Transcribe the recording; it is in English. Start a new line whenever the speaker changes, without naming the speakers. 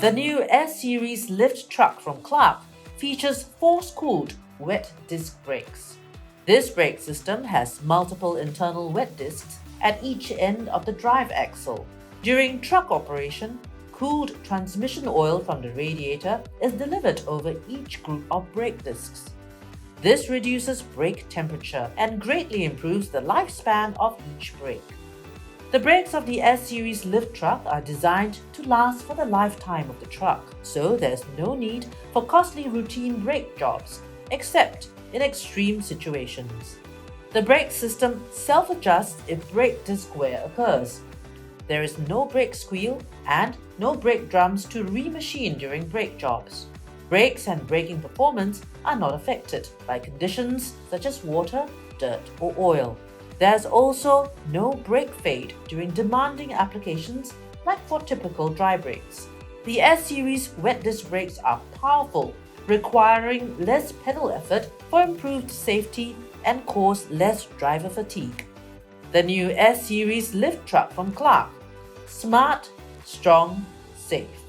The new S-Series lift truck from Clark features force-cooled wet disc brakes. This brake system has multiple internal wet discs at each end of the drive axle. During truck operation, cooled transmission oil from the radiator is delivered over each group of brake discs. This reduces brake temperature and greatly improves the lifespan of each brake. The brakes of the S-Series lift truck are designed to last for the lifetime of the truck, so there's no need for costly routine brake jobs, except in extreme situations. The brake system self-adjusts if brake disc wear occurs. There is no brake squeal and no brake drums to remachine during brake jobs. Brakes and braking performance are not affected by conditions such as water, dirt, or oil. There's also no brake fade during demanding applications like for typical dry brakes. The S-Series wet disc brakes are powerful, requiring less pedal effort for improved safety and cause less driver fatigue. The new S-Series lift truck from Clark. Smart, strong, safe.